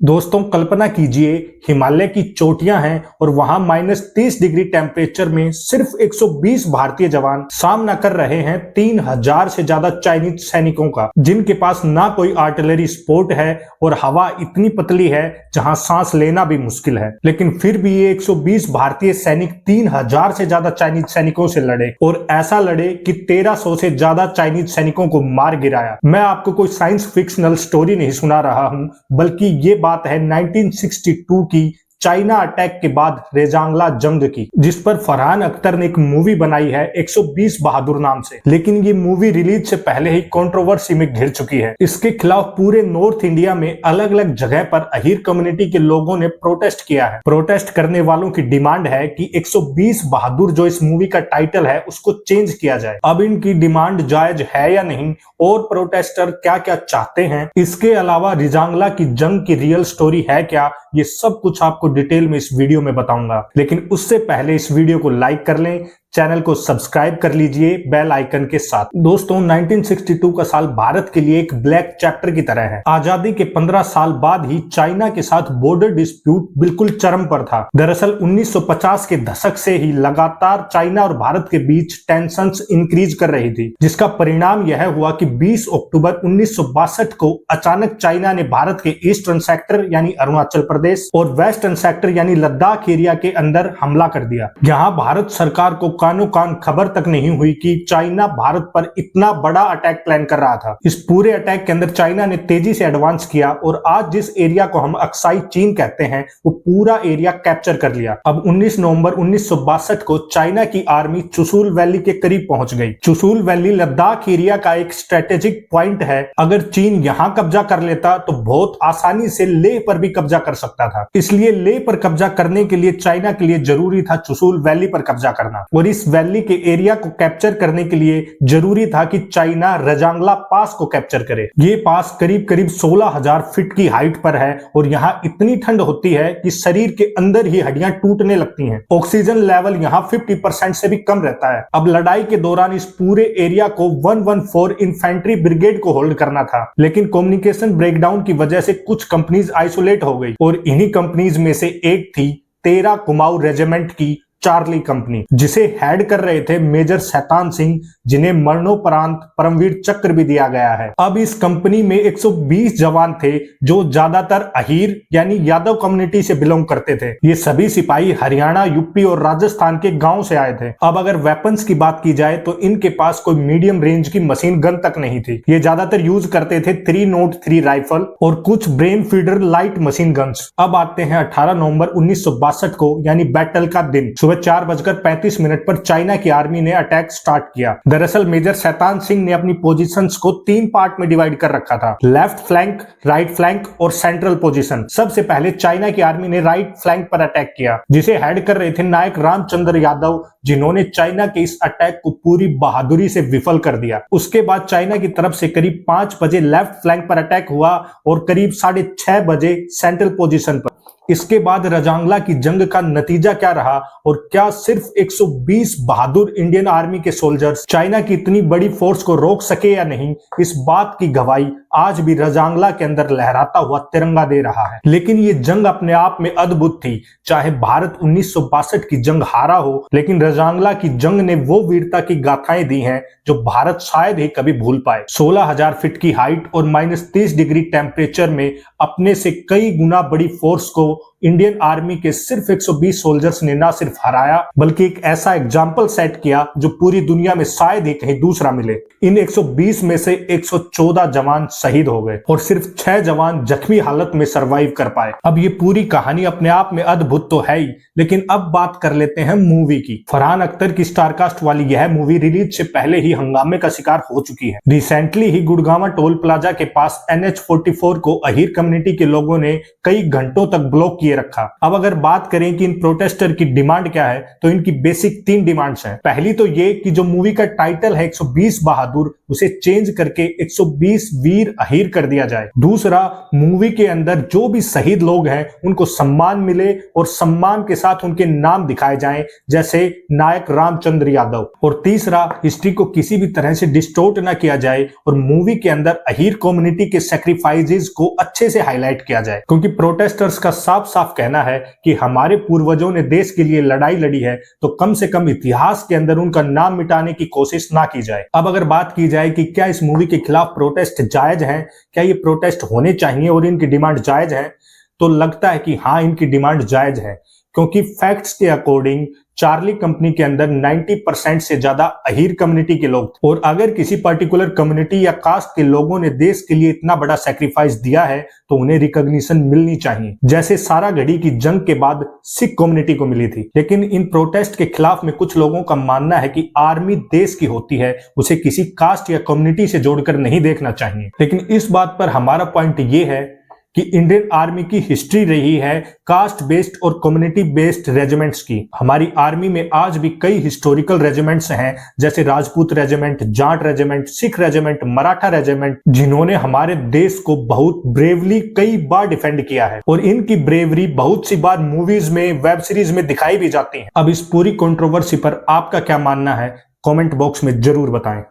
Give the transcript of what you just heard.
दोस्तों कल्पना कीजिए हिमालय की चोटियां हैं और वहां -30 डिग्री टेम्परेचर में सिर्फ 120 भारतीय जवान सामना कर रहे हैं 3000 से ज्यादा चाइनीज सैनिकों का, जिनके पास ना कोई आर्टिलरी सपोर्ट है और हवा इतनी पतली है जहां सांस लेना भी मुश्किल है। लेकिन फिर भी ये 120 भारतीय सैनिक 3000 से ज्यादा चाइनीज सैनिकों से लड़े और ऐसा लड़े कि 1300 से ज्यादा चाइनीज सैनिकों को मार गिराया। मैं आपको कोई साइंस फिक्शनल स्टोरी नहीं सुना रहा हूं, बल्कि ये बात है 1962 की चाइना अटैक के बाद रेजांगला जंग की, जिस पर फरहान अख्तर ने एक मूवी बनाई है 120 बहादुर नाम से। लेकिन ये मूवी रिलीज से पहले ही कंट्रोवर्सी में घिर चुकी है। इसके खिलाफ पूरे नॉर्थ इंडिया में अलग अलग जगह पर अहीर कम्युनिटी के लोगों ने प्रोटेस्ट किया है। प्रोटेस्ट करने वालों की डिमांड है कि 120 बहादुर जो इस मूवी का टाइटल है उसको चेंज किया जाए। अब इनकी डिमांड जायज है या नहीं और प्रोटेस्टर क्या क्या चाहते हैं, इसके अलावा रेजांगला की जंग की रियल स्टोरी है क्या, ये सब कुछ आपको डिटेल में इस वीडियो में बताऊंगा। लेकिन उससे पहले इस वीडियो को लाइक कर लें, चैनल को सब्सक्राइब कर लीजिए बेल आइकन के साथ। दोस्तों 1962 का साल भारत के लिए एक ब्लैक चैप्टर की तरह है। आजादी के 15 साल बाद ही चाइना के साथ बॉर्डर डिस्प्यूट बिल्कुल चरम पर था। दरअसल 1950 के दशक से ही लगातार चाइना और भारत के बीच टेंशंस इंक्रीज कर रही थी, जिसका परिणाम यह हुआ कि 20 अक्टूबर 1962 को अचानक चाइना ने भारत के ईस्टर्न सेक्टर यानी अरुणाचल प्रदेश और वेस्टर्न सेक्टर यानी लद्दाख एरिया के अंदर हमला कर दिया। यहाँ भारत सरकार को कानो कान खबर तक नहीं हुई कि चाइना भारत पर इतना बड़ा अटैक प्लान कर रहा था। इस पूरे अटैक के अंदर चाइना ने तेजी से एडवांस किया और आज जिस एरिया को हम अक्साई चीन कहते हैं वो पूरा एरिया कैप्चर कर लिया। अब 19 नवंबर 1962 को चाइना की आर्मी चुशूल वैली के करीब पहुंच गई। चुशूल वैली लद्दाख एरिया का एक स्ट्रेटेजिक पॉइंट है। अगर चीन यहां कब्जा कर लेता तो बहुत आसानी से लेह पर भी कब्जा कर सकता था। इसलिए लेह पर कब्जा करने के लिए चाइना के लिए जरूरी था चुशूल वैली पर कब्जा करना, और इस वैली के एरिया को कैप्चर करने के लिए जरूरी था कि चाइना रेजांगला पास को कैप्चर करे। ये पास करीब करीब 16,000 फीट की हाइट पर है और यहाँ इतनी ठंड होती है कि शरीर के अंदर ही हड्डियां टूटने लगती हैं। ऑक्सीजन लेवल यहाँ 50% से भी कम रहता है। अब लड़ाई के दौरान इस पूरे एरिया को 114 इन्फेंट्री ब्रिगेड को होल्ड करना था, लेकिन कम्युनिकेशन ब्रेकडाउन की वजह से कुछ कंपनीज आइसोलेट हो गई और इन्हीं कंपनीज में से एक थी 13 कुमाऊं रेजिमेंट की चार्ली कंपनी, जिसे हेड कर रहे थे मेजर शैतान सिंह, जिन्हें मरणोपरांत परमवीर चक्र भी दिया गया है। अब इस कंपनी में 120 जवान थे जो ज्यादातर अहीर यानी यादव कम्युनिटी से बिलोंग करते थे। ये सभी सिपाही हरियाणा, यूपी और राजस्थान के गांव से आए थे। अब अगर वेपन्स की बात की जाए तो इनके पास कोई मीडियम रेंज की मशीन गन तक नहीं थी। ये ज्यादातर यूज करते थे 303 राइफल और कुछ brain feeder light machine guns. अब आते हैं 18 नवंबर 1962 को यानी बैटल का दिन। सुबह 4:35 पर चाइना की आर्मी ने अटैक स्टार्ट किया। दरअसल मेजर शैतान सिंह ने अपनी पोजीशंस को 3 पार्ट में डिवाइड कर रखा था, लेफ्ट फ्लैंक, राइट फ्लैंक और सेंट्रल पोजीशन। सबसे पहले चाइना की आर्मी ने राइट फ्लैंक पर अटैक किया, जिसे हेड कर रहे थे नायक रामचंद्र यादव, जिन्होंने चाइना के इस अटैक को पूरी बहादुरी से विफल कर दिया। उसके बाद चाइना की तरफ से करीब 5 बजे लेफ्ट फ्लैंक पर अटैक हुआ और करीब 6:30 बजे सेंट्रल पोजीशन पर। इसके बाद रेजांगला की जंग का नतीजा क्या रहा और क्या सिर्फ 120 बहादुर इंडियन आर्मी के सोल्जर्स चाइना की इतनी बड़ी फोर्स को रोक सके या नहीं, इस बात की गवाही आज भी रेजांगला के अंदर लहराता हुआ तिरंगा दे रहा है। लेकिन ये जंग अपने आप में अद्भुत थी। चाहे भारत 1962 की जंग हारा हो, लेकिन रेजांगला की जंग ने वो वीरता की गाथाएं दी हैं जो भारत शायद ही कभी भूल पाए। 16,000 फीट की हाइट और -30 डिग्री टेम्परेचर में अपने से कई गुना बड़ी फोर्स को इंडियन आर्मी के सिर्फ 120 सोल्जर्स ने न सिर्फ हराया, बल्कि एक ऐसा एग्जाम्पल सेट किया जो पूरी दुनिया में शायद ही कहीं दूसरा मिले। इन 120 में से 114 जवान शहीद हो गए और सिर्फ 6 जवान जख्मी हालत में सरवाइव कर पाए। अब ये पूरी कहानी अपने आप में अद्भुत तो है ही, लेकिन अब बात कर लेते हैं मूवी की। फरहान अख्तर की स्टारकास्ट वाली यह मूवी रिलीज से पहले ही हंगामे का शिकार हो चुकी है। रिसेंटली ही गुड़गांव टोल प्लाजा के पास NH-44 को अहीर कम्युनिटी के लोगों ने कई घंटों तक ब्लॉक किए रखा। अब अगर बात करें कि इन प्रोटेस्टर की डिमांड क्या है, तो इनकी बेसिक 3 डिमांड्स हैं। पहली तो ये कि जो मूवी का टाइटल है 120 बहादुर, उसे चेंज करके 120 वीर अहीर कर दिया जाए। दूसरा, मूवी के अंदर जो भी शहीद लोग हैं उनको सम्मान मिले और सम्मान के साथ उनके नाम दिखाए जाएं, जैसे नायक रामचंद्र यादव। और तीसरा, हिस्ट्री को किसी भी तरह से डिस्टोर्ट ना किया जाए और मूवी के अंदर अहीर कम्युनिटी के सैक्रिफाइसेस को अच्छे से हाईलाइट किया जाए, क्योंकि प्रोटेस्टर्स का साफ साफ कहना है कि हमारे पूर्वजों ने देश के लिए लड़ाई लड़ी है, तो कम से कम इतिहास के अंदर उनका नाम मिटाने की कोशिश ना की जाए। अब अगर बात की जाए कि क्या इस मूवी के खिलाफ प्रोटेस्ट जायज हैं, क्या ये प्रोटेस्ट होने चाहिए और इनकी डिमांड जायज है, तो लगता है कि हाँ, इनकी डिमांड जायज है, क्योंकि फैक्ट्स के अकॉर्डिंग चार्ली कंपनी के अंदर 90% से ज्यादा अहीर कम्युनिटी के लोग थे। और अगर किसी पर्टिकुलर कम्युनिटी या कास्ट के लोगों ने देश के लिए इतना बड़ा सैक्रिफाइस दिया है तो उन्हें रिकॉग्निशन मिलनी चाहिए, जैसे सारागढ़ी की जंग के बाद सिख कम्युनिटी को मिली थी। लेकिन इन प्रोटेस्ट के खिलाफ में कुछ लोगों का मानना है कि आर्मी देश की होती है, उसे किसी कास्ट या कम्युनिटी से जोड़कर नहीं देखना चाहिए। लेकिन इस बात पर हमारा पॉइंट ये है कि इंडियन आर्मी की हिस्ट्री रही है कास्ट बेस्ड और कम्युनिटी बेस्ड रेजिमेंट्स की। हमारी आर्मी में आज भी कई हिस्टोरिकल रेजिमेंट्स हैं, जैसे Rajput regiment, Jat regiment, Sikh regiment, Maratha regiment, जिन्होंने हमारे देश को बहुत ब्रेवली कई बार डिफेंड किया है और इनकी ब्रेवरी बहुत सी बार मूवीज में, वेब सीरीज में दिखाई भी जाती है। अब इस पूरी कंट्रोवर्सी पर आपका क्या मानना है, कमेंट बॉक्स में जरूर बताएं।